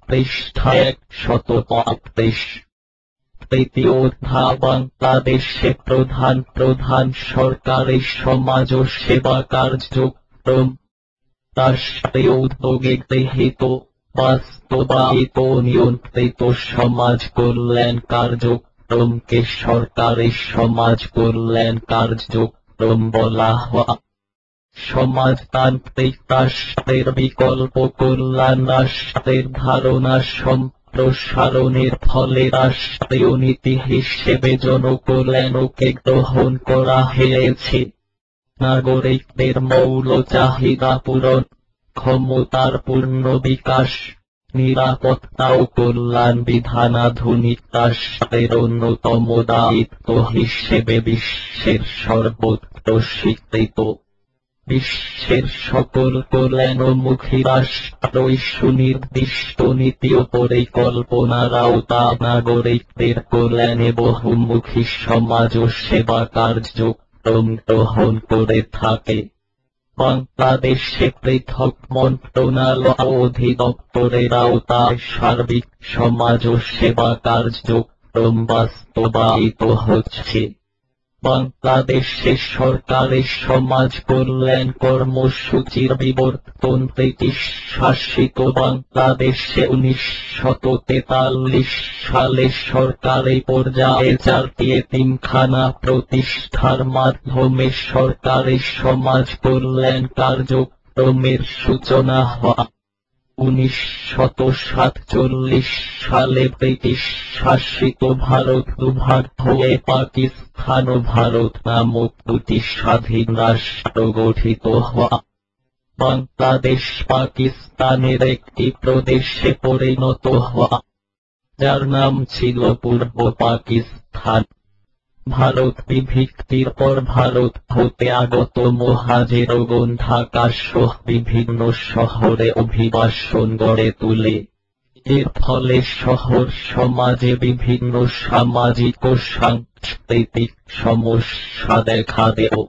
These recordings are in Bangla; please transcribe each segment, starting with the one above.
পৃষ্ঠা 135। তৃতীয় অধ্যায় বাংলাদেশে প্রধান প্রধান সরকারি সমাজ ও সেবা কার্যক্রম রাষ্ট্রীয় উদ্যোগে গৃহীত বাস্তবায়িত নিয়ন্ত্রিত সমাজ কল্যাণ কার্যক্রমকে সরকারি সমাজ কল্যাণ কার্যক্রম বলা হয়। সমাজতান্ত্রিক রাষ্ট্রের বিকল্প কল্যাণ রাষ্ট্রের ধারণা সম্প্রসারণের ফলে রাষ্ট্রীয় নীতি হিসেবে জনকল্যাণকে গ্রহণ করা হয়েছে। নাগরিকদের মৌল চাহিদা পূরণ, ক্ষমতার পূর্ণ বিকাশ, নিরাপত্তা ও কল্যাণ বিধান আধুনিক রাষ্ট্রের অন্যতম দায়িত্ব হিসেবে বিশ্বের সর্বত্র স্বীকৃত। বিশ্বের সকল কল্যাণমুখী রাষ্ট্রই সুনির্দিষ্ট নীতি ও পরিকল্পনার আওতায় নাগরিকদের কল্যাণে বহুমুখী সমাজ ও সেবা কার্যক্রম গ্রহণ করে থাকে। বাংলাদেশে পৃথক মন্ত্রণালয় ও অধিদপ্তরের আওতায় সার্বিক সমাজ ও সেবা কার্যক্রম বাস্তবায়িত হচ্ছে। বাংলাদেশে সরকারি সমাজ কল্যাণ কর্মসূচির বিবর্তন ব্রিটিশ শাসিত বাংলাদেশে 1943 সালে সরকারি পর্যায়ে 4টি এতিমখানা প্রতিষ্ঠার মাধ্যমে সরকারি সমাজ কল্যাণ কার্যক্রমের সূচনা হয়। 1947 সালে ব্রিটিশ শাসিত ভারত দুভাগ হয়ে পাকিস্তান ও ভারত নামক দুটি স্বাধীন রাষ্ট্র গঠিত হয়। বাংলাদেশ পাকিস্তানের একটি প্রদেশে পরিণত হয়, যার নাম ছিল পূর্ব পাকিস্তান। ভারত বিভক্তির পর ভারত হতে আগত মুহাজিরগণ ঢাকা সহ বিভিন্ন শহরে অভিবাসন গড়ে তোলে। এর ফলে শহর সমাজে বিভিন্ন সামাজিক ও সাংস্কৃতিক সমস্যা দেখা দেয়।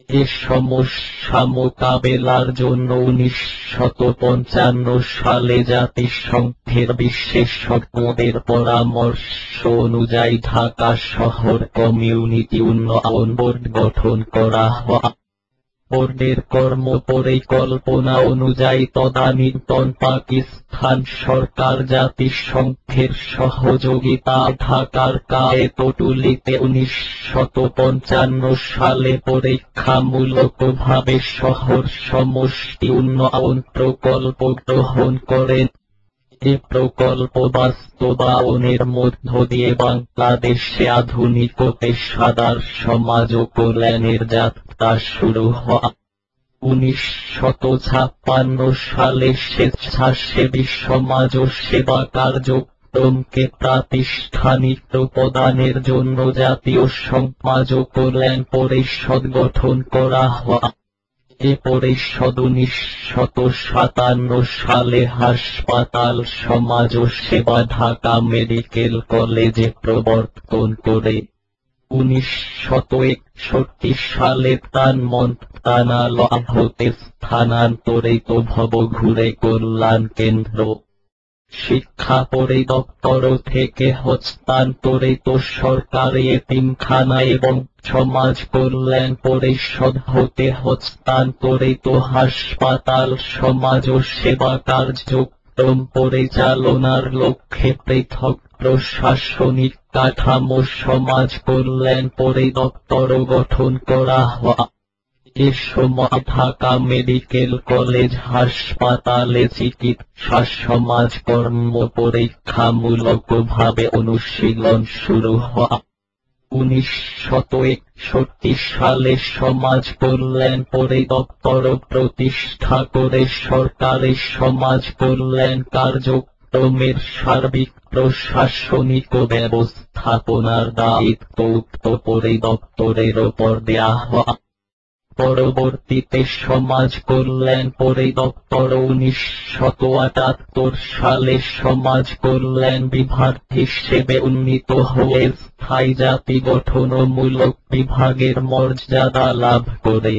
এ সমস্যা মোকাবেলার জন্য 1955 সালে জাতিসংঘের বিশেষজ্ঞদের পরামর্শ অনুযায়ী ঢাকা শহর কমিউনিটি উন্নয়ন বোর্ড গঠন করা হয়। বোর্ডের কর্মপরিকল্পনা অনুযায়ী তদানীন্তন পাকিস্তান সরকার জাতিসংঘের সহযোগিতায় ঢাকার কায়েতটুলিতে 1955 সালে পরীক্ষামূলকভাবে শহর সমষ্টি উন্নয়ন প্রকল্প গ্রহণ করেন। এ প্রকল্প বাস্তবায়নের মধ্য দিয়ে বাংলাদেশে আধুনিক ও পেশাদার সমাজ ও কল্যাণের যাত্রা শুরু হয়। 1956 সালে স্বেচ্ছাসেবী সমাজ ও সেবা কার্যক্রমকে প্রাতিষ্ঠানিক প্রদানের জন্য জাতীয় সমাজ ও কল্যাণ পরিষদ গঠন করা হয়। এ পরিষদ 1957 সালে হাসপাতাল সমাজ ও সেবা ঢাকা মেডিকেল কলেজে প্রবর্তন করে। 1961 সালে ত্রাণ মন্ত্রণালয় হতে স্থানান্তরিত ভবঘুরে কল্যাণ কেন্দ্র, শিক্ষা পরিদপ্তর থেকে হস্তান্তরিত সরকারি এতিমখানা এবং সমাজ কল্যাণ পরিষদ হতে হস্তান্তরিত হাসপাতাল সমাজ ও সেবা কার্যক্রম পরিচালনার লক্ষ্যে পৃথক প্রশাসনিক কাঠামো সমাজ কল্যাণ পরিদপ্তর গঠন করা হয়। এ সময় ঢাকা মেডিকেল কলেজ হাসপাতালে চিকিৎসা সমাজকর্ম পরীক্ষামূলকভাবে অনুশীলন শুরু হয়। 1961 সালে সমাজ কল্যাণ পরিদপ্তর প্রতিষ্ঠা করে সরকারি সমাজ কল্যাণ কার্যক্রমের সার্বিক প্রশাসনিক ও ব্যবস্থাপনার দায়িত্ব উক্ত পরিদপ্তরের ওপর দেয়া হয়। পরবর্তীতে সমাজ কল্যাণ পরিদপ্তর 1978 সালে সমাজ কল্যাণ বিভাগ হিসেবে উন্নীত হয়ে স্থায়ী জাতি গঠনমূলক বিভাগের মর্যাদা লাভ করে।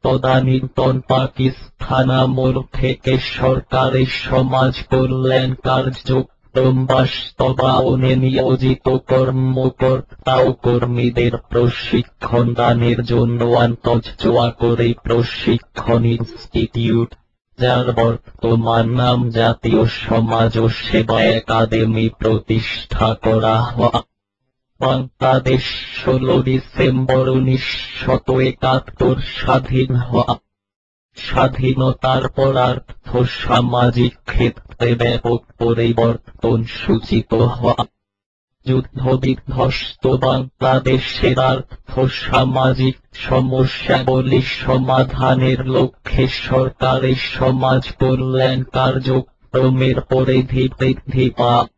তদানীন্তন পাকিস্তান আমল থেকে সরকারের সমাজ কল্যাণ কার্যক্রম বাস্তবায়নে নিয়োজিত কর্মকর্তা ও কর্মীদের প্রশিক্ষণ দানের জন্য আন্তঃজোয়া করে প্রশিক্ষণ ইনস্টিটিউট, যার বর্তমান নাম জাতীয় সমাজ ও সেবা একাডেমি প্রতিষ্ঠা করা হয়। বাংলাদেশ 16 ডিসেম্বর 1971 স্বাধীন হওয়া। স্বাধীনতার পর আর্থ সামাজিক ক্ষেত্রে ব্যাপক পরিবর্তন সূচিত হওয়া। যুদ্ধ বিধ্বস্ত বাংলাদেশের আর্থ সামাজিক সমস্যাগুলি সমাধানের লক্ষ্যে সরকারের সমাজ কল্যাণ কার্যক্রমের পরিধি বৃদ্ধি পায়।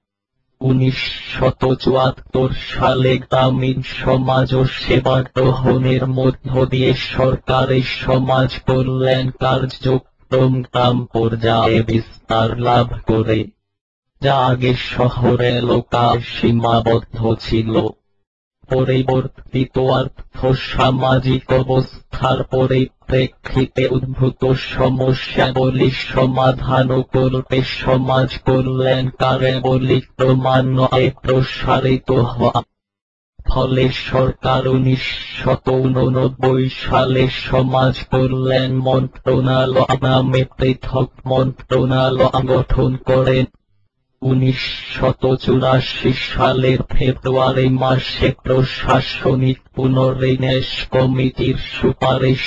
1974 সালে গ্রামীণ সমাজ ও সেবা গ্রহণের মধ্য দিয়ে সরকারের সমাজ কল্যাণ কার্যক্রম গ্রাম পর্যায়ে বিস্তার লাভ করে, যা আগে শহর এলাকায় সীমাবদ্ধ ছিল। পরিবর্তিত আর্থ সামাজিক অবস্থার পরিপ্রেক্ষিতে উদ্ভূত সমস্যাগুলি সমাধান করতে সমাজ কল্যাণ কার্যাবলী ক্রমান্বয়ে প্রসারিত হয়। ফলে সরকার 1989 সালে সমাজ কল্যাণ মন্ত্রণালয় নামে পৃথক মন্ত্রণালয় গঠন করেন। 1984 সালের ফেব্রুয়ারি মাসে প্রশাসনিক পুনর্বিন্যাস কমিটির সুপারিশ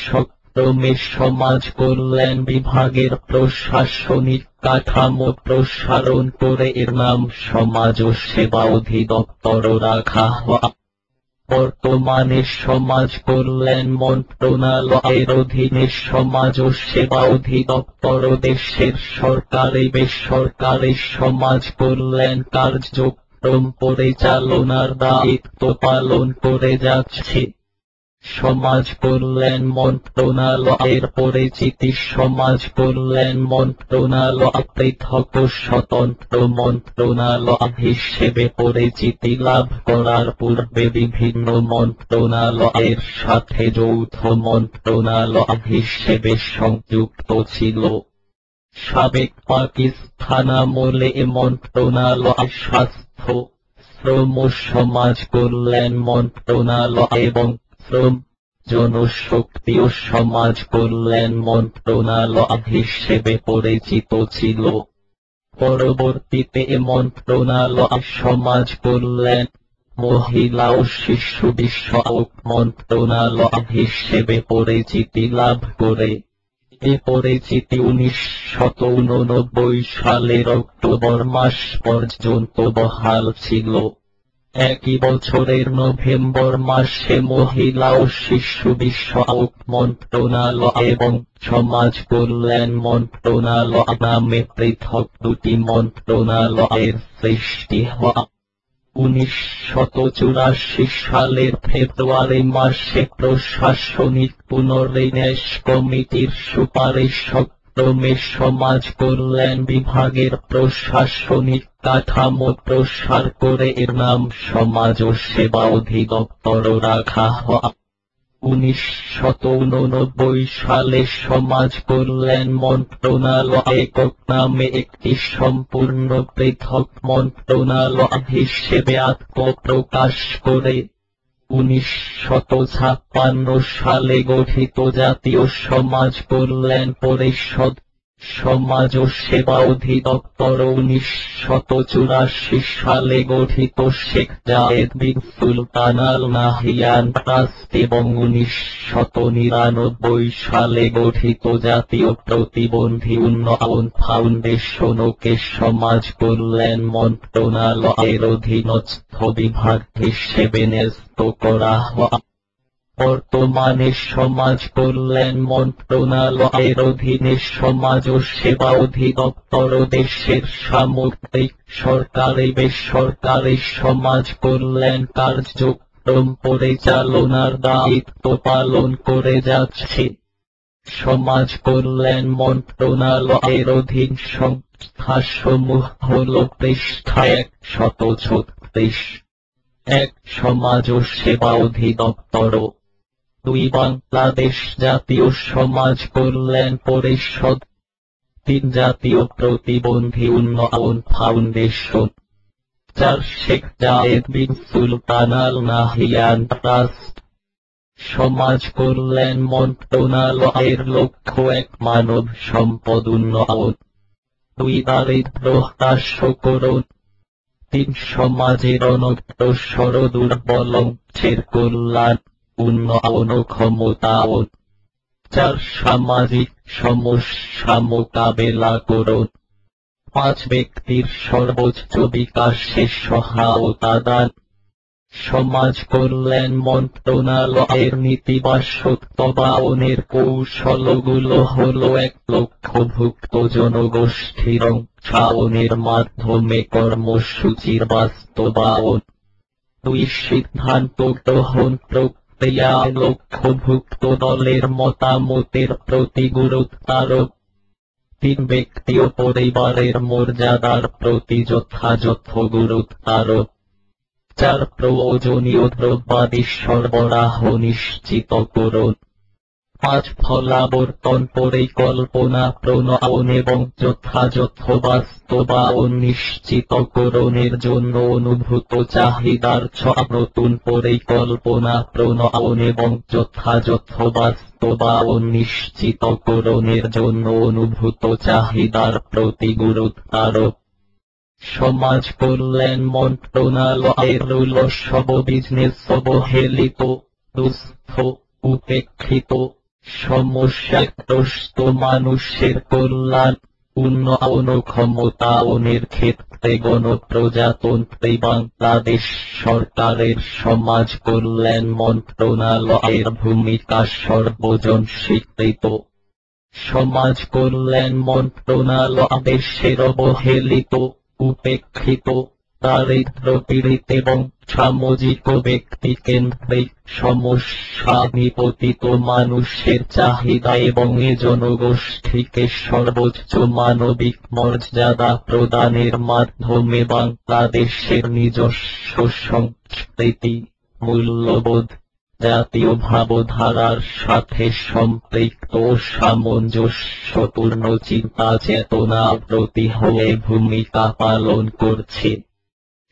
ক্রমে সমাজ কল্যাণ বিভাগের প্রশাসনিক কাঠামো প্রসারণ করে এর নাম সমাজ ও সেবা অধিদপ্তর রাখা হয়। বর্তমানে সমাজ কল্যাণ মন্ত্রণালয়ের অধীনে সমাজ ও সেবা অধিদপ্তর দেশের সরকারি বেসরকারি সমাজ কল্যাণ কার্যক্রম পরিচালনার দায়িত্ব পালন করে যাচ্ছে। সমাজ কল্যাণ মন্ত্রণালয়ের পরিচিতি সমাজ কল্যাণ মন্ত্রণালয় পৃথক ও স্বতন্ত্র মন্ত্রণালয় হিসেবে পরিচিতি লাভ করার পূর্বে বিভিন্ন মন্ত্রণালয়ের সাথে যৌথ মন্ত্রণালয় হিসেবে সংযুক্ত ছিল। সাবেক পাকিস্তান আমলে এ মন্ত্রণালয় স্বাস্থ্য, শ্রম ও সমাজ কল্যাণ মন্ত্রণালয় এবং শ্রম, জনশক্তি ও সমাজ কল্যাণ মন্ত্রণালয় হিসেবে পরিচিত ছিল। পরবর্তীতে এ মন্ত্রণালয় সমাজ কল্যাণ, মহিলা ও শিশু বিষয়ক মন্ত্রণালয় হিসেবে পরিচিতি লাভ করে। এ পরিচিতি 1989 সালের অক্টোবর মাস পর্যন্ত বহাল ছিল। একই বছরের নভেম্বর মাসে মহিলা ও শিশু বিষয়ক মন্ত্রণালয় এবং সমাজ কল্যাণ মন্ত্রণালয় নামে পৃথক দুটি মন্ত্রণালয়ের সৃষ্টি হয়। 1984 সালের ফেব্রুয়ারি মাসে প্রশাসনিক পুনর্বিন্যাস কমিটির সুপারিশ ক্রমে সমাজ কল্যাণ বিভাগের প্রশাসনিক কাঠামো প্রসার করে এর নাম সমাজ ও সেবা অধিদপ্তর রাখা হয়। 1989 সালে সমাজ কল্যাণ মন্ত্রণালয় একক নামে একটি সম্পূর্ণ পৃথক মন্ত্রণালয় হিসেবে আত্মপ্রকাশ করে 1956 সালে গঠিত জাতীয় সমাজ কল্যাণ পরিষদ, সমাজ ও সেবা অধিদপ্তর 1984 সালে গঠিত শেখ জায়েদ বিন সুলতান আল নাহিয়ান ট্রাস্ট এবং 1999 সালে গঠিত জাতীয় প্রতিবন্ধী উন্নয়ন ফাউন্ডেশনকে সমাজ কল্যাণ মন্ত্রণালয়ের অধীনস্থ বিভাগ হিসেবে ন্যস্ত করা হয়। বর্তমানে সমাজ কল্যাণ মন্ত্রণালয়ের অধীনে সমাজ ও সেবা অধিদপ্তর দেশের সামগ্রিক সরকারি বেসরকারি সমাজ কল্যাণ কার্যক্রম পরিচালনার দায়িত্ব পালন করে যাচ্ছে। সমাজ কল্যাণ মন্ত্রণালয়ের অধীন সংস্থাসমূহ হল পৃষ্ঠা 136। 1. সমাজ ও সেবা অধিদপ্তর। 2 বাংলাদেশ জাতীয় সমাজ কল্যাণ পরিষদ। 3 জাতীয় প্রতিবন্ধী উন্নয়ন ফাউন্ডেশন। 4 শেখ জায়েদ বিন সুলতান আল নাহিয়ান ট্রাস্ট। সমাজ কল্যাণ মন্ত্রণালয়ের লক্ষ্য 1 মানব সম্পদ উন্নয়ন। 2 দারিদ্র্য হ্রাসকরণ। 3 সমাজের অনগ্রসর দুর্বলদের কল্যাণ, উন্নয়ন ও ক্ষমতায়ন। 4 সামাজিক সমস্যা মোকাবেলাকরণ। 5 ব্যক্তির সর্বোচ্চ বিকাশে সহায়তা দান। সমাজ কল্যাণ মন্ত্রণালয়ের নীতি বাস্তবায়নের কৌশলগুলো হল 1 লক্ষভুক্ত জনগোষ্ঠীর অংশগ্রহণের মাধ্যমে কর্মসূচির বাস্তবায়ন। 2 সিদ্ধান্ত গ্রহণ প্রক্রিয়ায় লক্ষভুক্ত দলের মতামতের প্রতি গুরুত্ব আরোপ। 3 ব্যক্তি ও পরিবারের মর্যাদার প্রতি যথাযথ গুরুত্ব আরোপ। 4 প্রয়োজনীয় দ্রব্যাদি সরবরাহ নিশ্চিতকরণ। 5 ফলাবর্তন পরিকল্পনা প্রণয়ন এবং যথাযথ বাস্তবায়ন নিশ্চিতকরণের জন্য অনুভূত চাহিদার নতুন পরিকল্পনা প্রণয়ন এবং যথাযথ বাস্তবায়ন নিশ্চিতকরণের জন্য অনুভূত চাহিদার প্রতি গুরুত্ব আরোপ। সমাজ কল্যাণ মন্ত্রণালয়ের রুল সব বিজনেস অবহেলিত, দুস্থ, উপেক্ষিত, সমস্যাগ্রস্ত মানুষের কল্যাণ, উন্নয়ন ও ক্ষমতায়নের ক্ষেত্রে গণপ্রজাতন্ত্রী বাংলাদেশ সরকারের সমাজ কল্যাণ মন্ত্রণালয়ের ভূমিকা সর্বজন স্বীকৃত। সমাজ কল্যাণ মন্ত্রণালয় দেশের অবহেলিত, উপেক্ষিত, দারিদ্র্যপীড়িত এবং সামাজিক ও ব্যক্তিকেন্দ্রিক সমস্যা নিপতিত মানুষের চাহিদা এবং এ জনগোষ্ঠীকে সর্বোচ্চ মানবিক মর্যাদা প্রদানের মাধ্যমে বাংলাদেশের নিজস্ব সংস্কৃতি, মূল্যবোধ, জাতীয় ভাবধারার সাথে সম্পৃক্ত ও সামঞ্জস্যপূর্ণ চিন্তা চেতনা প্রতি হয়ে ভূমিকা পালন করছে।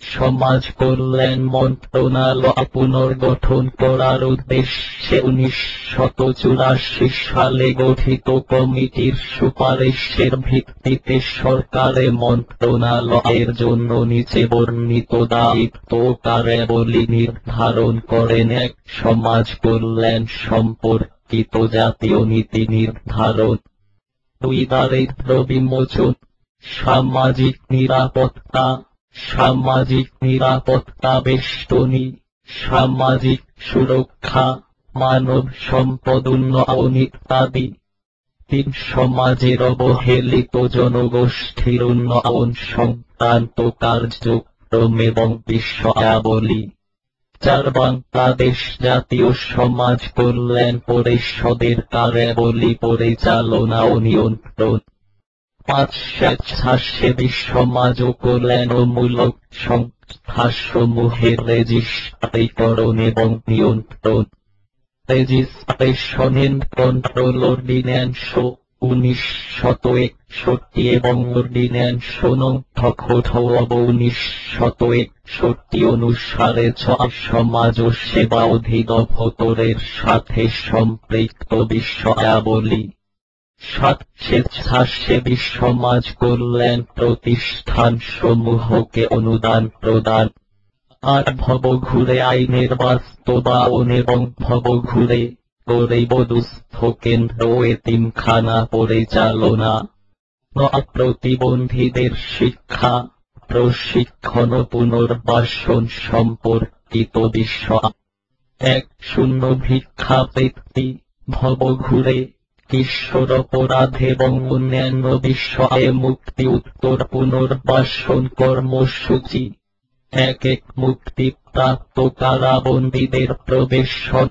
সমাজ কল্যাণ মন্ত্রণালয় পুনর্গঠন করার উদ্দেশ্যে 1984 সালে গঠিত কমিটির সুপারিশের ভিত্তিতে সরকারে মন্ত্রণালয়ের জন্য নিচে বর্ণিত দায়িত্ব ও কার্যাবলী নির্ধারণ করেন। 1 সমাজ কল্যাণ সম্পর্কিত জাতীয় নীতি নির্ধারণ। 2 দারিদ্র্য বিমোচন, সামাজিক নিরাপত্তা, সামাজিক নিরাপত্তা বেষ্টনী, সামাজিক সুরক্ষা, মানব সম্পদ উন্নয়ন ইত্যাদি। 3 সমাজের অবহেলিত জনগোষ্ঠীর উন্নয়ন সংক্রান্ত কার্যক্রম এবং বিষয়াবলী। 4 বাংলাদেশ জাতীয় সমাজ কল্যাণ পরিষদের কার্যাবলী পরিচালনা ও নিয়ন্ত্রণ। 5 স্বেচ্ছাসেবী সমাজ ও কল্যাণমূলক সংস্থাসমূহের রেজিস্ট্রিকরণ এবং নিয়ন্ত্রণ। রেজিস্ট্রেশন এন্ড কন্ট্রোল অর্ডিন্যান্স 1961 এবং অর্ডিন্যান্স নং 1961 অনুসারে 6 সমাজ ও সেবা অধিদপ্তরের সাথে সম্পৃক্ত বিষয়াবলী। 7 স্বেচ্ছাসেবী সমাজ কল্যাণ প্রতিষ্ঠানসমূহকে অনুদান প্রদান। 8 ভবঘুরে আইনের বাস্তবায়ন এবং ভবঘুরে গরিব দুস্থ কেন্দ্র ও এতিমখানা পরিচালনা। 9 প্রতিবন্ধীদের শিক্ষা, প্রশিক্ষণ ও পুনর্বাসন সম্পর্কিত বিষয়। 1 শূন্য ভিক্ষাবৃত্তি, ভবঘুরে, কিশোর অপরাধ এবং অন্যান্য বিষয়ে মুক্তি উত্তর পুনর্বাসন কর্মসূচি। 1 মুক্তিপ্রাপ্ত কারাবন্দীদের প্রবেশন,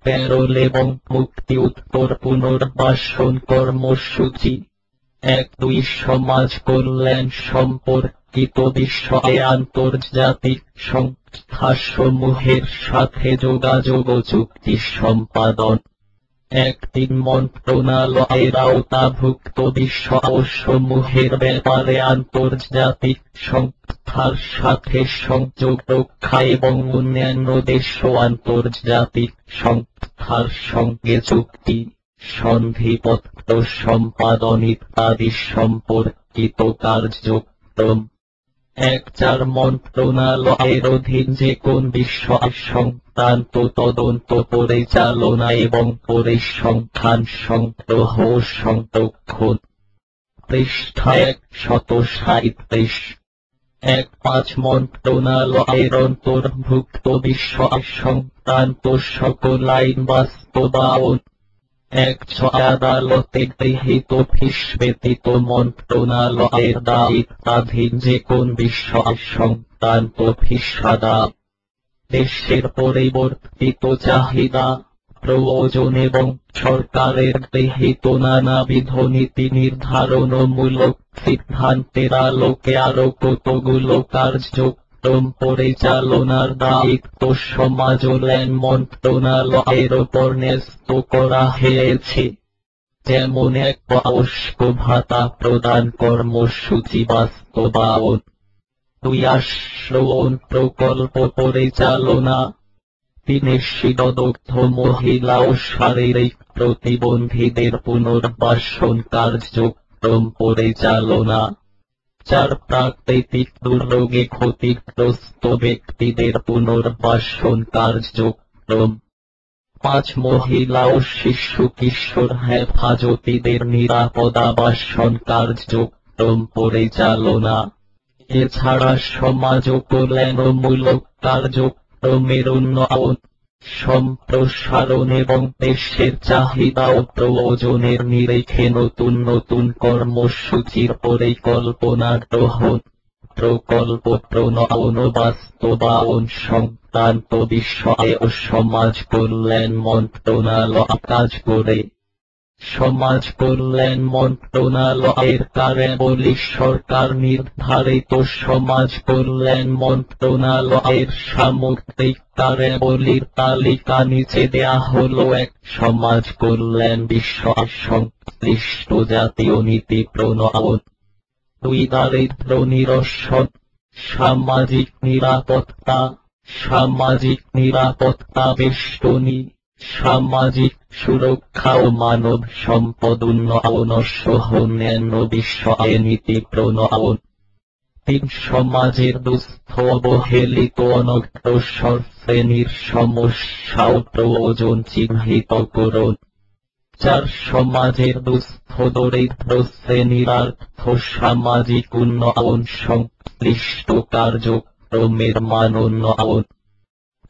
প্যারোল এবং মুক্তি উত্তর পুনর্বাসন কর্মসূচি। 2 সমাজ কল্যাণ সম্পর্কিত সম্পর্কিত বিষয়ে আন্তর্জাতিক সংস্থাসমূহের সাথে যোগাযোগ ও চুক্তি সম্পাদন। 3 মন্ত্রণালয়ের আওতাভুক্ত বিষয়সমূহের ব্যাপারে আন্তর্জাতিক সংস্থার সাথে সংযোগ রক্ষা এবং অন্যান্য দেশ ও আন্তর্জাতিক সংস্থার সঙ্গে চুক্তি, সন্ধিপত্র সম্পাদন ইত্যাদি সম্পর্কিত কার্যক্রম। 4 মন্ত্রণালয়ের অধীন যে কোন বিষয় সংক্রান্ত তদন্ত পরিচালনা এবং পরিসংখ্যান সংগ্রহ ও সংরক্ষণ। পৃষ্ঠা 137। 5 মন্ত্রণালয়ের অন্তর্ভুক্ত বিষয় সংক্রান্ত সকল আইন বাস্তবায়ন। 6 আদালতে গৃহীত ফিস ব্যতীত মন্ত্রণালয়ের দায়িত্বাধীন যে কোন বিষয় সংক্রান্ত ফিস আদায়। দেশের পরিবর্তিত চাহিদা, প্রয়োজন এবং সরকারের গৃহীত নানাবিধ নীতি নির্ধারণমূলক সিদ্ধান্তের আলোকে আরো কতগুলো কার্যক্রম পরিচালনার দায়িত্ব সমাজ কল্যাণ মন্ত্রণালয়ের ওপর ন্যস্ত করা হয়েছে, যেমন 1 বয়স্ক ভাতা প্রদান কর্মসূচি বাস্তবায়ন। 2 আশ্রয়ণ প্রকল্প পরিচালনা। 3 শীতদগ্ধ মহিলা ও শারীরিক প্রতিবন্ধীদের পুনর্বাসন কার্যক্রম পরিচালনা। 4 প্রাকৃতিক দুর্যোগে ক্ষতিগ্রস্ত ব্যক্তিদের পুনর্বাসন কার্যক্রম। 5 মহিলা ও শিশু কিশোর হেফাজতিদের নিরাপদ আবাসন কার্যক্রম পরিচালনা। এছাড়া সমাজ কল্যাণমূলক কার্যক্রমের উন্নয়ন, সম্প্রসারণ এবং দেশের চাহিদা ও প্রয়োজনের নিরিখে নতুন নতুন কর্মসূচির পরিকল্পনা গ্রহণ, প্রকল্প প্রণয়ন ও বাস্তবায়ন সংক্রান্ত বিষয়ে ও সমাজ কল্যাণ মন্ত্রণালয় কাজ করে। সমাজ কল্যাণ মন্ত্রণালয়ের কার্যাবলী সরকার নির্ধারিত সমাজ কল্যাণ মন্ত্রণালয়ের সামগ্রিক কার্যাবলীর তালিকা নিচে দেয়া হলো। 1 সমাজ কল্যাণ বিষয় সংশ্লিষ্ট জাতীয় নীতি প্রণয়ন। 2 দারিদ্র্য নিরসন, সামাজিক নিরাপত্তা, সামাজিক নিরাপত্তা বেষ্টনী, সামাজিক সুরক্ষা ও মানব সম্পদ উন্নয়ন সহ অন্যান্য বিষয়ে নীতি প্রণয়ন। 3 সমাজের দুস্থ অবহেলিত অনগ্রসর শ্রেণীর সমস্যা ও প্রয়োজন চিহ্নিতকরণ। 4 সমাজের দুস্থ দরিদ্র শ্রেণীর আর্থ সামাজিক উন্নয়ন সংশ্লিষ্ট কার্যক্রমের মান উন্নয়ন।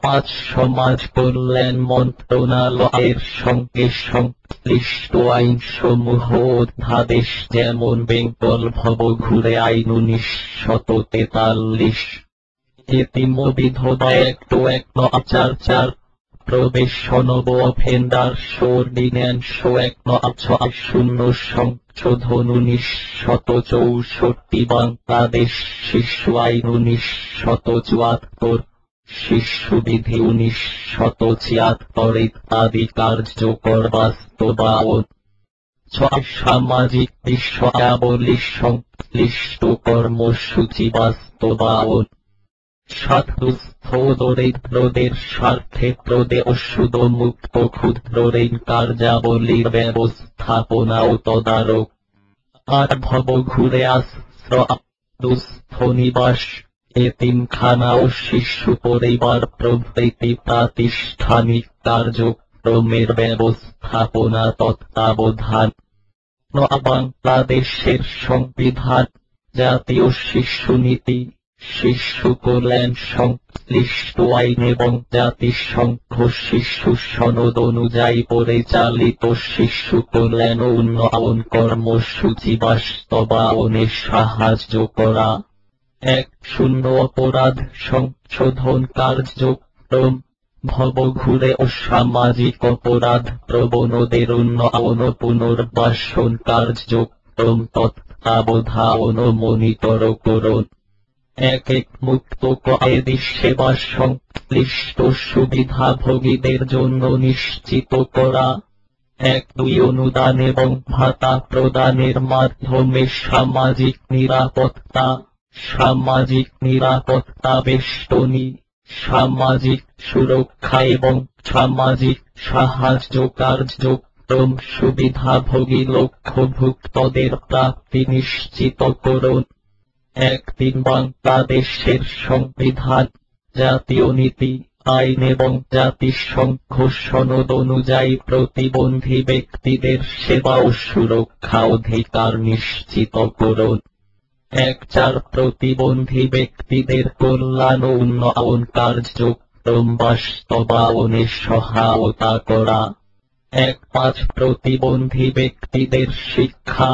5 সমাজ কল্যাণ মন্ত্রণালয়ের সঙ্গে সংশ্লিষ্ট আইনসমূহ অধ্যাদেশ যেমন বেঙ্গল ভবঘুরে আইন 1943, এতিম ও বিধবা act 1944, probation of offenders ordinance 1960 সংশোধন 1964, বাংলাদেশ শিশু আইন 1974, শিশুবিধি 1976 ইত্যাদি কার্যকর বাস্তবায়ন। 6 সামাজিক বিষয়াবলী সংশ্লিষ্ট কর্মসূচি বাস্তবায়ন। 7 দুস্থ দরিদ্রদের স্বার্থে প্রদেয় সুদমুক্ত ক্ষুদ্র ঋণ কার্যাবলীর ব্যবস্থাপনা ও তদারক। 8 ভবঘুরে আশ্রয়, দুস্থ নিবাস, এতিমখানা ও শিশু পরিবার প্রভৃতি প্রাতিষ্ঠানিক কার্যক্রমের ব্যবস্থাপনা তত্ত্বাবধান। 9 বাংলাদেশের সংবিধান, জাতীয় শিশু নীতি, শিশু কল্যাণ সংশ্লিষ্ট আইন এবং জাতিসংঘ শিশু সনদ অনুযায়ী পরিচালিত শিশু কল্যাণ ও উন্নয়ন কর্মসূচি বাস্তবায়নে সাহায্য করা। 10 অপরাধ সংশোধন কার্যক্রম, ভবঘুরে ও সামাজিক অপরাধ প্রবণদের উন্নয়ন ও পুনর্বাসন কার্যক্রম তত্ত্বাবধান ও মনিটরকরণ। এক মুক্ত কয়েদি সেবা সংশ্লিষ্ট সুবিধাভোগীদের জন্য নিশ্চিত করা। 1-2 অনুদান এবং ভাতা প্রদানের মাধ্যমে সামাজিক নিরাপত্তা, সামাজিক নিরাপত্তা বেষ্টনী, সামাজিক সুরক্ষা এবং সামাজিক সাহায্য কার্যক্রম সুবিধাভোগী লক্ষ্যভুক্তদের প্রাপ্তি নিশ্চিত করুন। 1-3 বাংলাদেশের সংবিধান, জাতীয় নীতি, আইন এবং জাতিসংঘ সনদ অনুযায়ী প্রতিবন্ধী ব্যক্তিদের সেবা ও সুরক্ষা অধিকার নিশ্চিত করুন। 1-4 প্রতিবন্ধী ব্যক্তিদের কল্যাণ ও উন্নয়ন কার্যক্রম বাস্তবায়নে সহায়তা করা। 1-5 প্রতিবন্ধী ব্যক্তিদের শিক্ষা,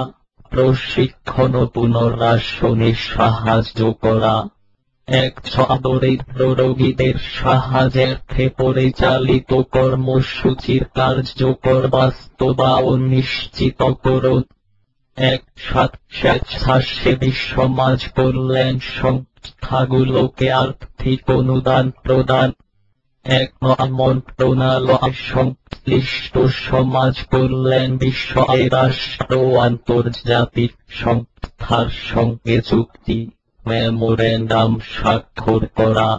প্রশিক্ষণ ও পুনর্বাসনে সাহায্য করা। 1-6 দরিদ্র রোগীদের সাহায্যার্থে পরিচালিত কর্মসূচির কার্যকর বাস্তবায়ন নিশ্চিত করুন। 1-7 স্বেচ্ছাসেবী সমাজ কল্যাণ সংস্থাগুলোকে আর্থিক অনুদান প্রদান। 1-9 মন্ত্রণালয় সংশ্লিষ্ট সমাজ কল্যাণ বিষয়ে রাষ্ট্র ও আন্তর্জাতিক সংস্থার সঙ্গে চুক্তি মেমোরেন্ডাম স্বাক্ষর করা।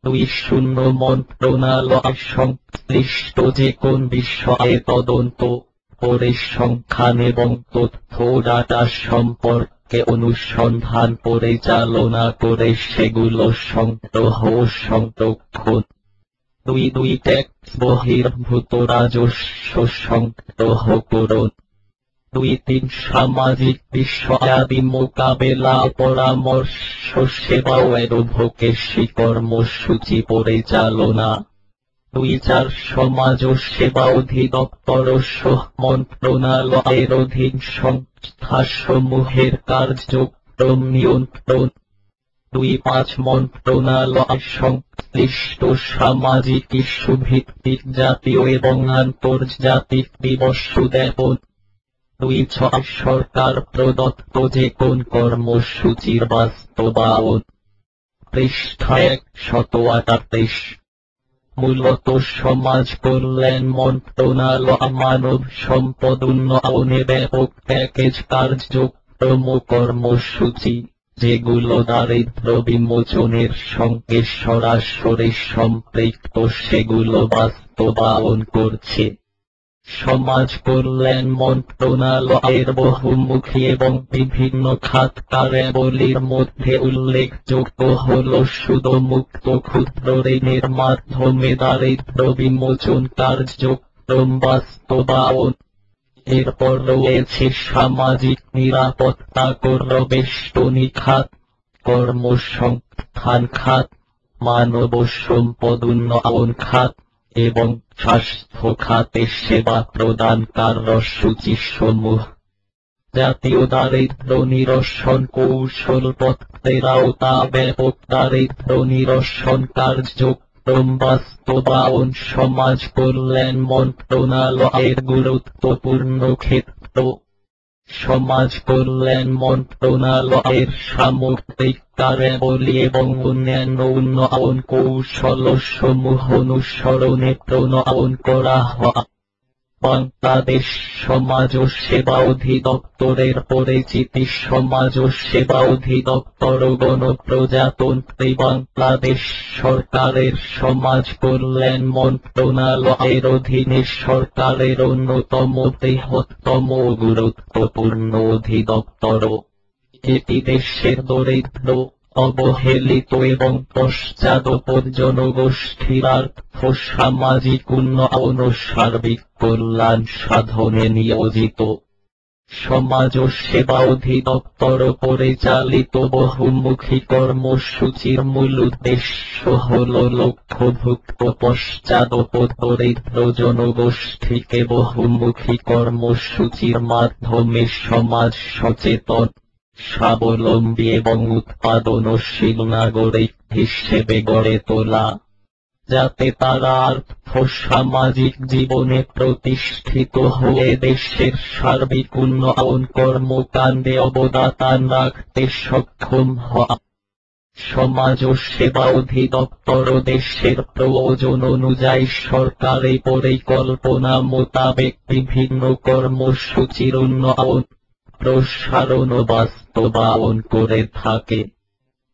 2-0 মন্ত্রণালয় সংশ্লিষ্ট যে কোন বিষয়ে তদন্ত, পরিসংখ্যান এবং তথ্য ডাটা সম্পর্কে অনুসন্ধান পরিচালনা করে সেগুলো সংগ্রহ ও সংরক্ষণ। 2 ট্যাক্স বহির্ভূত রাজস্ব সংগ্রহ করুন। 2-3 সামাজিক বিষয়াদি মোকাবেলা পরামর্শ সেবা ও অ্যাডভোকেসি কর্মসূচি পরিচালনা। 2-4 সমাজ ও সেবা অধিদপ্তর ও মন্ত্রণালয়ের অধীন সংস্থাসমূহের কার্যক্রম নিয়ন্ত্রণ। 2-5 মন্ত্রণালয় সংশ্লিষ্ট সামাজিক ইস্যু ভিত্তিক জাতীয় এবং আন্তর্জাতিক দিবস উদ্যাপন। 2-6 সরকার প্রদত্ত যে কোন কর্মসূচির বাস্তবায়ন। পৃষ্ঠা 138। মূলত সমাজ কল্যাণ মন্ত্রণালয় মানব সম্পদ উন্নয়নে ব্যাপক প্যাকেজ কার্যক্রম ও কর্মসূচি, যেগুলো দারিদ্র্য বিমোচনের সঙ্গে সরাসরি সম্পৃক্ত, সেগুলো বাস্তবায়ন করছে। সমাজ কল্যাণ মন্ত্রণালয়ের বহুমুখী এবং বিভিন্ন খাত কার্যাবলীর মধ্যে উল্লেখযোগ্য হল সুদমুক্ত ক্ষুদ্র ঋণের মাধ্যমে দারিদ্র্য বিমোচন কার্যক্রম বাস্তবায়ন। এরপর রয়েছে সামাজিক নিরাপত্তা কর বেষ্টনী খাত, কর্মসংস্থান খাত, মানব সম্পদ উন্নয়ন খাত এবং স্বাস্থ্য খাতে সেবা প্রদান কার্যসূচিসমূহ। জাতীয় দারিদ্র্য নিরসন কৌশলপত্রের আওতা ব্যাপক দারিদ্র্য নিরসন কার্যক্রম বাস্তবায়ন সমাজ কল্যাণ মন্ত্রণালয়ের গুরুত্বপূর্ণ ক্ষেত্র। সমাজ কল্যাণ মন্ত্রণালয়ের সামগ্রিক কার্যাবলী এবং অন্যান্য উন্নয়ন কৌশলসমূহ অনুসরণে প্রণয়ন করা হয়। বাংলাদেশ সমাজ ও সেবা অধিদপ্তরের পরিচিতি। সমাজ ও সেবা অধিদপ্তর গণপ্রজাতন্ত্রী বাংলাদেশ সরকারের সমাজ কল্যাণ মন্ত্রণালয়ের অধীনে সরকারের অন্যতম বৃহত্তম ও গুরুত্বপূর্ণ অধিদপ্তর। এটি দেশের দরিদ্র, অবহেলিত এবং পশ্চাদপদ জনগোষ্ঠীর আর্থ সামাজিক উন্নয়ন ও সার্বিক কল্যাণ সাধনে নিয়োজিত। সমাজ ও সেবা অধিদপ্তর পরিচালিত বহুমুখী কর্মসূচির মূল উদ্দেশ্য হল লক্ষ্যভুক্ত পশ্চাদপদ দরিদ্র জনগোষ্ঠীকে বহুমুখী কর্মসূচির মাধ্যমে সমাজ সচেতন, স্বাবলম্বী এবং উৎপাদনশীল নাগরিক হিসেবে গড়ে তোলা, যাতে তারা আর্থ-সামাজিক জীবনে প্রতিষ্ঠিত হয়ে দেশের সার্বিক উন্নয়ন কর্মকাণ্ডে অবদান রাখতে সক্ষম হয়। সমাজ ও সেবা অধিদপ্তর দেশের প্রয়োজন অনুযায়ী সরকারি পরিকল্পনা মোতাবেক বিভিন্ন কর্মসূচির উন্নয়ন, প্রসারণ ও বাস্তবায়ন করে থাকে।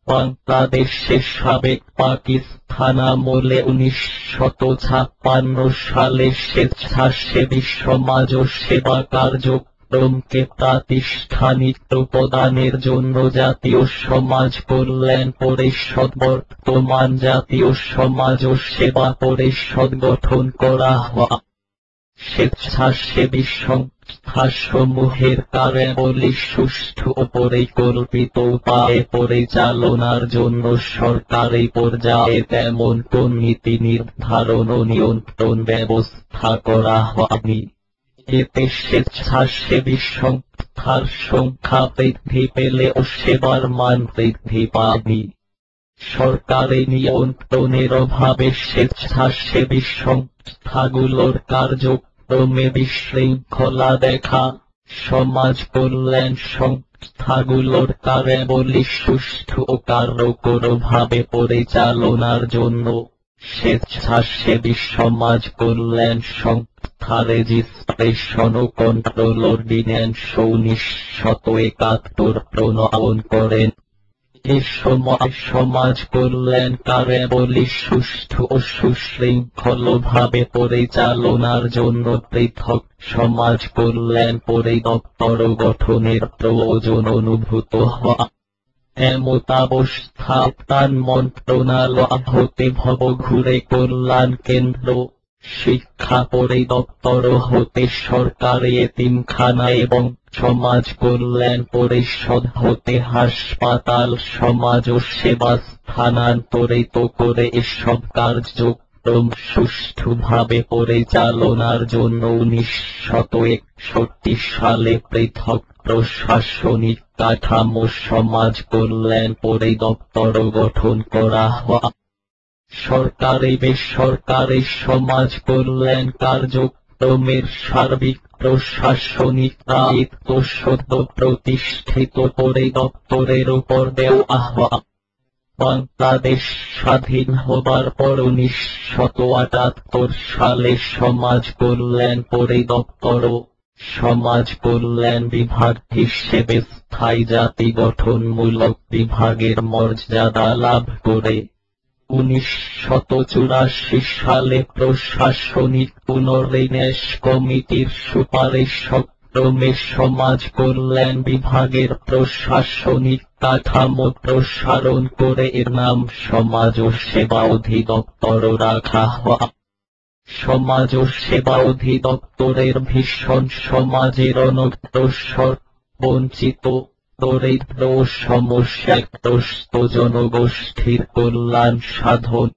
বাংলাদেশের সাবেক পাকিস্তান আমলে 1956 সালে স্বেচ্ছাসেবী সমাজ ও সেবা কার্যক্রমকে প্রাতিষ্ঠানিক প্রদানের জন্য জাতীয় সমাজ কল্যাণ পরিষদ বর্তমান জাতীয় সমাজ ও সেবা পরিষদ গঠন করা হয়। স্বেচ্ছাসেবী সংস্থাসমূহের কার্যাবলী সুষ্ঠু ও পরিকল্পিত উপায়ে পরিচালনার জন্য সরকারি পর্যায়ে তেমন কোন নীতি নির্ধারণ ও নিয়ন্ত্রণ ব্যবস্থা করা হয়নি। এতে স্বেচ্ছাসেবী সংস্থার সংখ্যা বৃদ্ধি পেলেও সেবার মান বৃদ্ধি পায়নি। সরকারি নিয়ন্ত্রণের অভাবে স্বেচ্ছাসেবী সংস্থাগুলোর কার্যক্রমে বিশৃঙ্খলা দেখা, সমাজ কল্যাণ সংস্থাগুলোর কার্যাবলী সুষ্ঠু ও কার্যকরভাবে পরিচালনার জন্য স্বেচ্ছাসেবী সমাজ কল্যাণ সংস্থা রেজিস্ট্রেশন ও কন্ট্রোল অর্ডিন্যান্স 1971 প্রণয়ন করেন। এ সময় সমাজ কল্যাণ কার্যাবলী সুষ্ঠু ও সুশৃঙ্খলভাবে পরিচালনার জন্য পৃথক সমাজ কল্যাণ পরিদপ্তর গঠনের প্রয়োজন অনুভূত হয়। এমতাবস্থায় ত্রাণ মন্ত্রণালয় হতে ভবঘুরে কল্যাণ কেন্দ্র, শিক্ষা পরিদপ্তর হতে সরকারি এতিমখানা এবং সমাজ কল্যাণ পরিষদ হতে হাসপাতাল, সমাজ ও সেবা স্থানান্তরিত করে এসব কার্যক্রম সুষ্ঠুভাবে পরিচালনার জন্য 1961 সালে পৃথক প্রশাসনিক কাঠামো সমাজ কল্যাণ পরিদপ্তর গঠন করা হয়। সরকারি বেসরকারি সমাজ কল্যাণ কার্যক্রমের সার্বিক প্রশাসনিক দায়িত্ব সদ্য প্রতিষ্ঠিত পরিদপ্তরের উপর দেওয়া হয়। বাংলাদেশ স্বাধীন হবার পর 1978 সালে সমাজ কল্যাণ পরিদপ্তর সমাজ কল্যাণ বিভাগ হিসেবে স্থায়ী জাতি গঠনমূলক বিভাগের মর্যাদা লাভ করে 1984 সালে প্রশাসনিক পুনর্বিন্যাস কমিটির সুপারিশ ক্রমে সমাজ কল্যাণ বিভাগের প্রশাসনিক কাঠামো প্রসারণ করে এর নাম সমাজ ও সেবা অধিদপ্তর রাখা হয়। সমাজ ও সেবা অধিদপ্তরের ভীষণ সমাজের অনগ্রসর, বঞ্চিত, দরিদ্র ও সমস্যাগ্রস্ত জনগোষ্ঠীর কল্যাণ সাধন,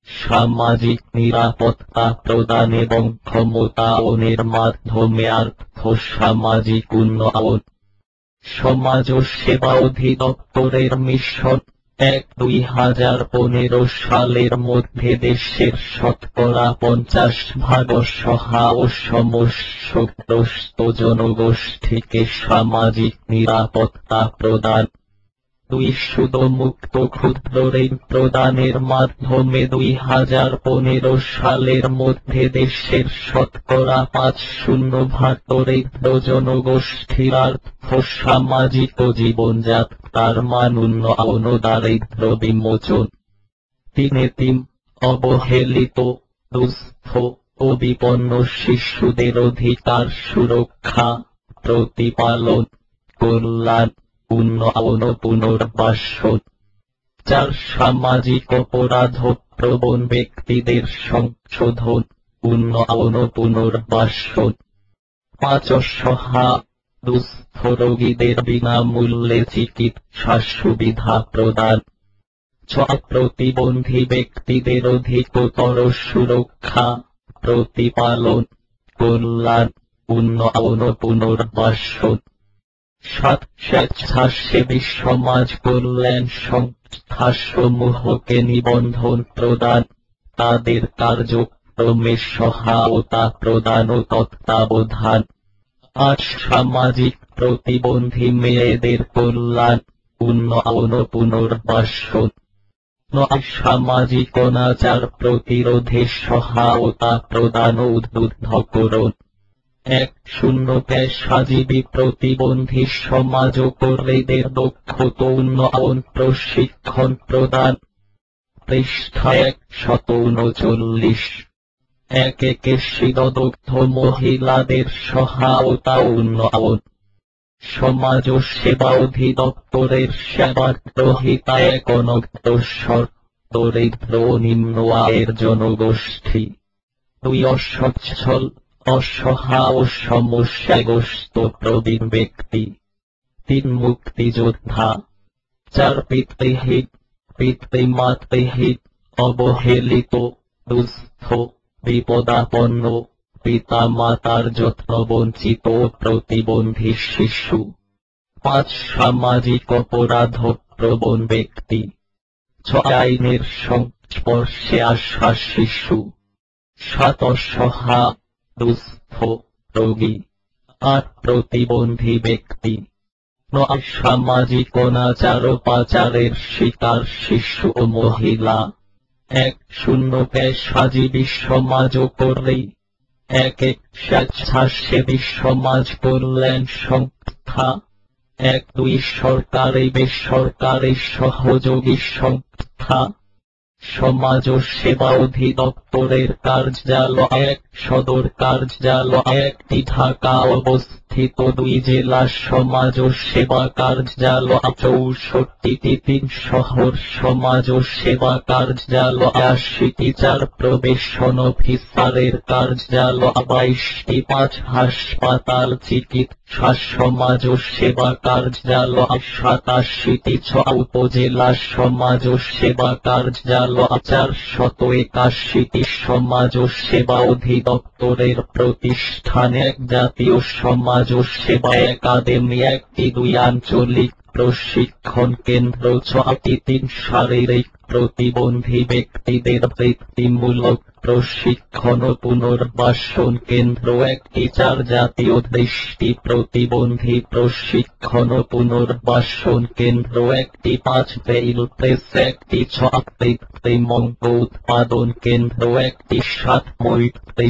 সামাজিক নিরাপত্তা প্রদান এবং ক্ষমতায়নের মাধ্যমে আর্থ-সামাজিক উন্নয়ন। সমাজ ও সেবা অধিদপ্তরের মিশন 2015 সালের মধ্যে দেশের শতকরা 50% অসহায় ও সমস্যাগ্রস্ত জনগোষ্ঠীকে সামাজিক নিরাপত্তা প্রদান। 2 মুক্ত ক্ষুদ্র ঋণ প্রদানের মাধ্যমে 2015 সালের মধ্যে দেশের শতকরা 50% দরিদ্র জনগোষ্ঠীর আর্থ-সামাজিক ও জীবনযাত্রার মান উন্নয়ন ও দারিদ্র্য বিমোচন। 3 অবহেলিত, দুস্থ ও বিপন্ন শিশুদের অধিকার সুরক্ষা, প্রতিপালন, কল্যাণ, উন্নয়ন ও পুনর্বাসন। 4 সামাজিক অপরাধ প্রবণ ব্যক্তিদের সংশোধন, উন্নয়ন ও পুনর্বাসন। 5 অসহায়, দুস্থ রোগীদের বিনামূল্যে চিকিৎসা সুবিধা প্রদান। 6 প্রতিবন্ধী ব্যক্তিদের অধিকতর সুরক্ষা, প্রতিপালন, কল্যাণ, উন্নয়ন ও পুনর্বাসন। 7 স্বেচ্ছাসেবী সমাজ কল্যাণ সংস্থাসমূহকে নিবন্ধন প্রদান, তাদের কার্যক্রমে সহায়তা প্রদান ও তত্ত্বাবধান। 8 সামাজিক প্রতিবন্ধী মেয়েদের কল্যাণ, উন্নয়ন ও পুনর্বাসন। 9 সামাজিক অনাচার প্রতিরোধে সহায়তা প্রদান ও উদ্বুদ্ধকরণ। 10 পেশাজীবী প্রতিবন্ধী সমাজ ও কর্মীদের দক্ষতা উন্নয়ন প্রশিক্ষণ প্রদান। পৃষ্ঠা 139। 1 শীতদগ্ধ মহিলাদের সহায়তা উন্নয়ন। সমাজ ও সেবা অধিদপ্তরের সেবাগ্রহীতা অনগ্ধ দরিদ্র নিম্ন আয়ের জনগোষ্ঠী। 2 অসচ্ছল অসহায় ও সমস্যাগ্রস্ত প্রবীণ ব্যক্তি। 3 মুক্তিযোদ্ধা। 4 পিতৃহীন পিতৃমাতৃহীন অবহেলিত দুস্থ বিপদাপন্ন পিতা মাতার যত্নবঞ্চিত প্রতিবন্ধী শিশু। 5 সামাজিক অপরাধ প্রবণ ব্যক্তি। 6 আইনের সংস্পর্শে আসা শিশু। 7 অসহায় দুস্থ রোগী। 8 প্রতিবন্ধী ব্যক্তি। 9 সামাজিক অনাচার ও পাচারের শিকার শিশু ও মহিলা। 10 পেশাজীবী সমাজ ও কর্মী। 1 স্বেচ্ছাসেবী সমাজ কল্যাণ সংস্থা। 2 সরকারি বেসরকারি সহযোগী সংস্থা। সমাজ ও সেবা অধিদপ্তরের কার্যালয়। 1 সদর কার্যালয় 1টি ঢাকা অবস্থিত। 2 জেলা সমাজ ও সেবা কার্যালয় 64টি। 3 শহর সমাজ ও সেবা কার্যালয় 80টি। 4 প্রবেশন অফিসারের কার্যালয় 22টি। 5 হাসপাতাল চিকিৎসা সমাজ ও সেবা কার্যালয় 87টি। 6 উপজেলা সমাজ ও সেবা কার্যালয় 481টি। সমাজ ও সেবা অধিদপ্তরের প্রতিষ্ঠান। 1 জাতীয় সমাজ ও সেবা একাডেমি 1টি। 2 আঞ্চলিক প্রশিক্ষণ কেন্দ্র 6টি। 3 শারীরিক প্রতিবন্ধী ব্যক্তিদের বৃত্তিমূলক প্রশিক্ষণ ও পুনর্বাসন কেন্দ্র 1টি। 4 জাতীয় দৃষ্টি প্রতিবন্ধী প্রশিক্ষণ ও পুনর্বাসন কেন্দ্র 1টি। 5 রেল প্রেস 1টি। 6 কৃত্রিমঙ্গ উৎপাদন কেন্দ্র 1টি। 7 মৈত্রী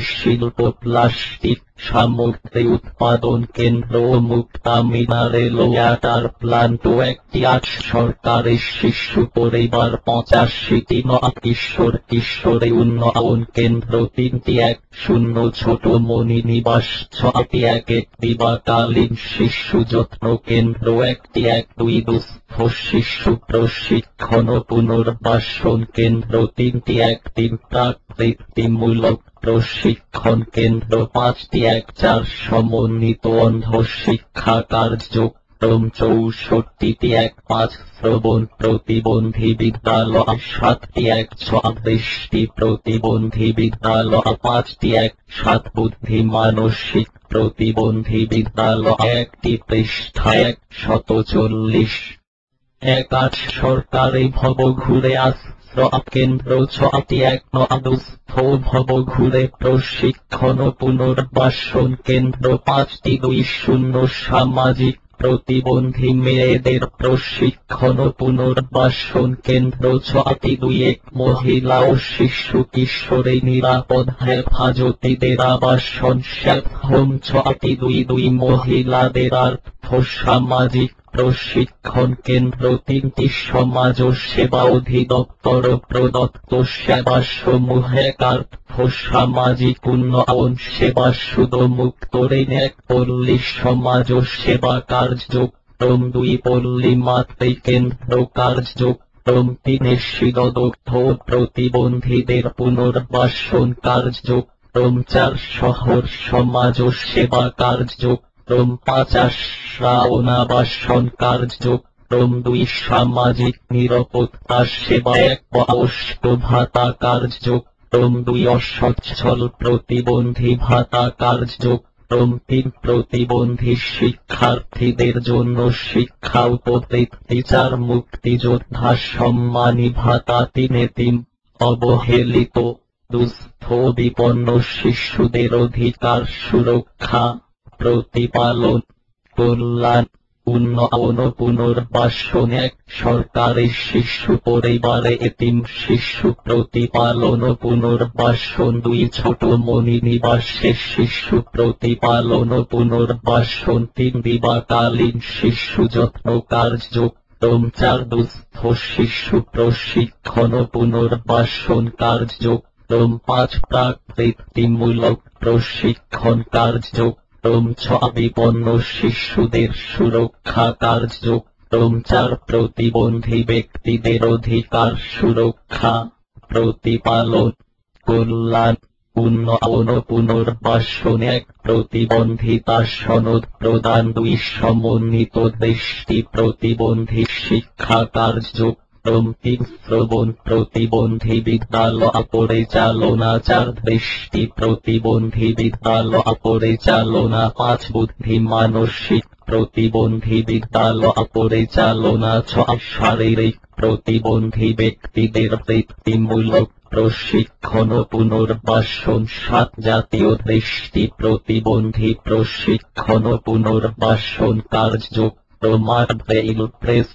প্লাস্টিক সামগ্রী উৎপাদন কেন্দ্র ও মুক্তা মিনারেল ওয়াটার প্লান্ট 1টি। 8 সরকারি শিশু পরিবার 85টি। 9 কিশোর কিশোরী উন্নয়ন কেন্দ্র 3টি। 10 ছোট মণি নিবাস 6টি। 1 দিবাকালীন শিশু যত্ন কেন্দ্র 1টি। 2 দুস্থ শিশু প্রশিক্ষণ ও পুনর্বাসন কেন্দ্র 3টি। 3 প্রাকৃতিমূলক প্রশিক্ষণ কেন্দ্র 5টি। 4 সমন্বিত অন্ধ শিক্ষা কার্যক্রম 64টি। 5 শ্রবণ প্রতিবন্ধী বিদ্যালয় 7টি। 6 দৃষ্টি প্রতিবন্ধী বিদ্যালয় 5টি। 7 বুদ্ধি মানসিক প্রতিবন্ধী বিদ্যালয় 1টি। পৃষ্ঠা 140। 8 সরকারি ভবঘুরে কেন্দ্র 6টি। 9 দুস্থ ভবঘুরে প্রশিক্ষণ ও পুনর্বাসন কেন্দ্র 5টি। 20 সামাজিক প্রতিবন্ধী মেয়েদের প্রশিক্ষণ ও পুনর্বাসন কেন্দ্র 6টি। 1 মহিলা ও শিশু কিশোরী নিরাপদ হেফাজতিদের আবাসন সেফ হোম 6টি। 2 মহিলাদের আর্থ সামাজিক প্রশিক্ষণ কেন্দ্র 3টি। সমাজ ও সেবা অধিদপ্তর প্রদত্ত সেবা সমূহে আর্থ সামাজিক উন্নয়ন সেবা সুদমুক্ত ঋণ 1 পল্লী সমাজ ও সেবা কার্যক্রম 2 পল্লী মাতৃকেন্দ্র কার্যক্রম 3 শীতদগ্ধ প্রতিবন্ধীদের পুনর্বাসন কার্যক্রম 4 শহর সমাজ ও সেবা কার্যক্রম 5 অনাবাসন কার্যক্রম 2 সামাজিক নিরাপত্তা সেবা 1 বয়স্ক ভাতা কার্যক্রম 2 অসচ্ছল প্রতিবন্ধী ভাতা কার্যক্রম 3 প্রতিবন্ধী শিক্ষার্থীদের জন্য শিক্ষা উপবৃত্তি 4 মুক্তিযোদ্ধা সম্মানী ভাতা 3 অবহেলিত দুস্থ বিপন্ন শিশুদের অধিকার সুরক্ষা প্রতিপালন কল্যাণ উন্নয়ন ও পুনর্বাসন 1 সরকারি শিশু পরিবারে এতিম শিশু প্রতিপালন ও পুনর্বাসন 2 ছোট মনি নিবাসে শিশু প্রতিপালন ও পুনর্বাসন 3 দিবাকালীন শিশু যত্ন কার্যক্রম 4 দুস্থ শিশু প্রশিক্ষণ ও পুনর্বাসন কার্যক্রম 5 প্রাকৃতিমূলক প্রশিক্ষণ কার্যক্রম 6 বিপন্ন শিশুদের সুরক্ষা কার্যক্রম 4 প্রতিবন্ধী ব্যক্তিদের অধিকার সুরক্ষা প্রতিপালন কল্যাণ উন্নয়ন ও পুনর্বাসন 1 প্রতিবন্ধিতা সনদ প্রদান 2 সমন্বিত দৃষ্টি প্রতিবন্ধী শিক্ষা কার্যক্রম 3 শ্রবণ প্রতিবন্ধী বিদ্যালয় পরিচালনা 4 দৃষ্টি প্রতিবন্ধী বিদ্যালয় পরিচালনা 5 বুদ্ধি মানসিক প্রতিবন্ধী বিদ্যালয় পরিচালনা 6 শারীরিক প্রতিবন্ধী ব্যক্তিদের বৃত্তিমূলক প্রশিক্ষণ ও পুনর্বাসন 7 জাতীয় দৃষ্টি প্রতিবন্ধী প্রশিক্ষণ ও পুনর্বাসন কার্যক্রম 8 ব্রেইল প্রেস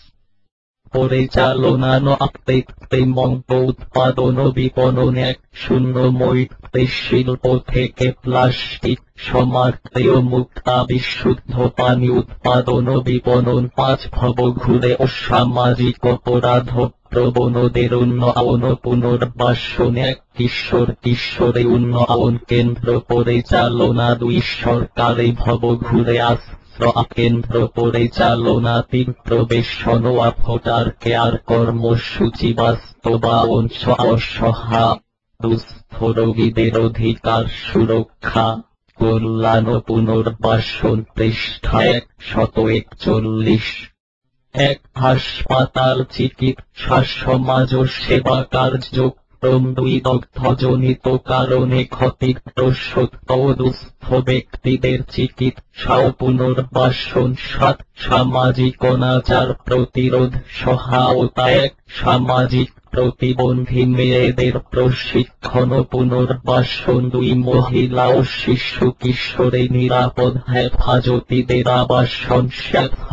পরিচালনা 9 কৃত্রিম অঙ্ক উৎপাদন ও বিপণন 1 শূন্যময়ী শিল্প থেকে প্লাস্টিক সমার্থী ও মুক্তা বিশুদ্ধ পানি উৎপাদন ও বিপণন 5 ভবঘুরে ও সামাজিক অপরাধ প্রবণদের উন্নয়ন ও পুনর্বাসন 1 কিশোর কিশোরী উন্নয়ন কেন্দ্র পরিচালনা 2 সরকারি ভবঘুরে কেন্দ্র পরিচালনা 3 প্রবেশন ও ভোটার কেয়ার কর্মসূচি বাস্তবায়ন অসহা দুস্থ রোগীদের অধিকার সুরক্ষা কল্যাণ ও পুনর্বাসন পৃষ্ঠা 141 1 হাসপাতাল চিকিৎসা সমাজ ও সেবা কার্যক্রম 2 দগ্ধজনিত কারণে ক্ষতিগ্রস্ত ও দুস্থ ব্যক্তিদের চিকিৎসা ও পুনর্বাসন 7 সামাজিক অনাচার প্রতিরোধ সহায়তা 1 সামাজিক প্রতিবন্ধী মেয়েদের প্রশিক্ষণ ও পুনর্বাসন 2 মহিলা ও শিশু কিশোরী নিরাপদ হেফাজতিদের আবাসন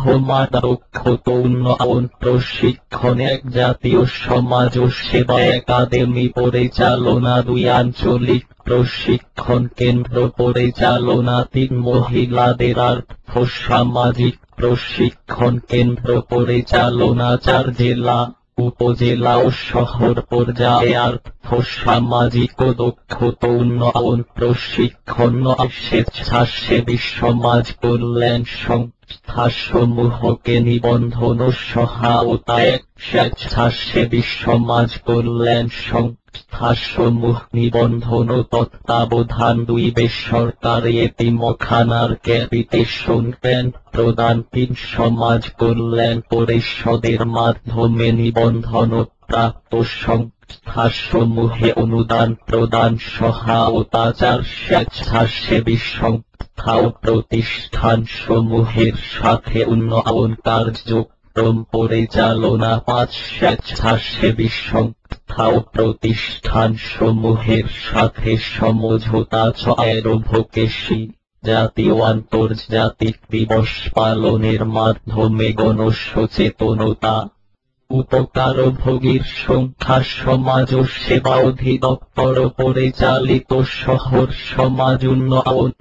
হোমা দক্ষতা উন্নয়ন প্রশিক্ষণ 1 জাতীয় সমাজ ও সেবা একাডেমি পরিচালনা 2 আঞ্চলিক প্রশিক্ষণ কেন্দ্র পরিচালনা 3 মহিলাদের আর্থ সামাজিক প্রশিক্ষণ কেন্দ্র পরিচালনা 4 জেলা উপজেলা ও শহর পর্যায়ে আর্থ সামাজিক ও দক্ষতা উন্নয়ন প্রশিক্ষণ স্বেচ্ছাসেবী সমাজ কল্যাণ সংস্থাসমূহকে নিবন্ধন ও সহায়তা 1 স্বেচ্ছাসেবী সমাজ কল্যাণ সংস্থাসমূহ নিবন্ধন ও তত্ত্বাবধান 2 বেসরকারি এতিমখানার ক্যাপিটেশন গ্র্যান্ট প্রদান 3 সমাজ কল্যাণ পরিষদের মাধ্যমে নিবন্ধন ও প্রাপ্ত সংস্থাসমূহে অনুদান প্রদান সহায়তা 4 স্বেচ্ছাসেবী সংস্থা ও প্রতিষ্ঠানসমূহের সাথে উন্নয়ন কার্যক্রম পরিচালনা 5 স্বেচ্ছাসেবী সংস্থা ও প্রতিষ্ঠানসমূহের সাথে সমঝোতা 6 অ্যাডভোকেসি জাতীয় আন্তর্জাতিক দিবস পালনের মাধ্যমে গণসচেতনতা উপকারভোগীর সংখ্যা সমাজ ও সেবা অধিদপ্তর পরিচালিত শহর সমাজ উন্নয়ন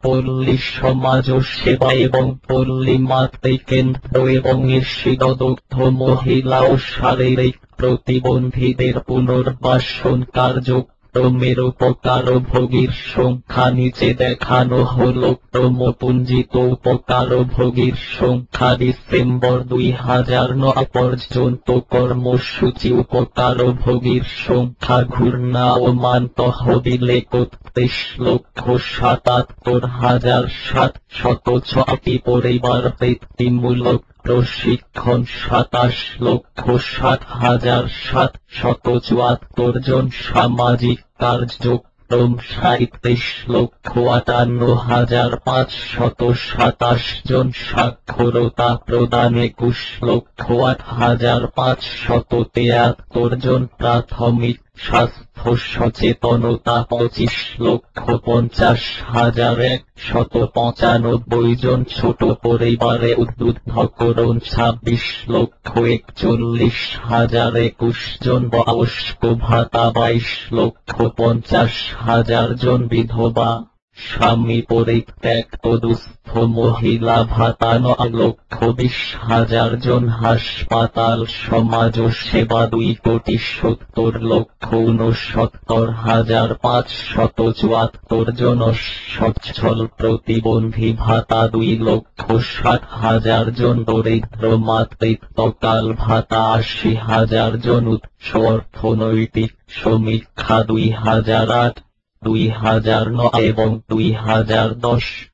পল্লী সমাজ ও সেবা এবং পল্লী মাতৃকেন্দ্র এবং ঈষিদগ্ধ মহিলা ও শারীরিক প্রতিবন্ধীদের পুনর্বাসন কার্যক্রমের উপকারভোগীর সংখ্যা নিচে দেখানো হল। ক্রমপুঞ্জিত উপকারভোগীর সংখ্যা ডিসেম্বর 2009 পর্যন্ত কর্মসূচি উপকারভোগীর সংখ্যা ঘূর্ণা ও মান তহবিলে 31,77,706টি পরিবার বৃত্তিমূলক প্রশিক্ষণ 27,60,774 জন সামাজিক কার্যক্রম 37,58,527 জন সাক্ষরতা প্রদান 21,08,573 জন প্রাথমিক স্বাস্থ্য সচেতনতা 25,50,195 জন, ছোট পরিবারে উদ্বুদ্ধকরণ 26,41,021 জন, বয়স্ক ভাতা 22,50,000 জন, বিধবা স্বামী পরিত্যক্ত দুস্থ মহিলা ভাতা 9,20,000 জন, হাসপাতাল সমাজ ও সেবা 2,69,574 জন, সচ্ছল প্রতিবন্ধী ভাতা 2,60,000 জন, দরিদ্র মাতৃত্বকাল ভাতা 80,000 জন, উৎস অর্থনৈতিক সমীক্ষা 2008, 2009 এবং 2010।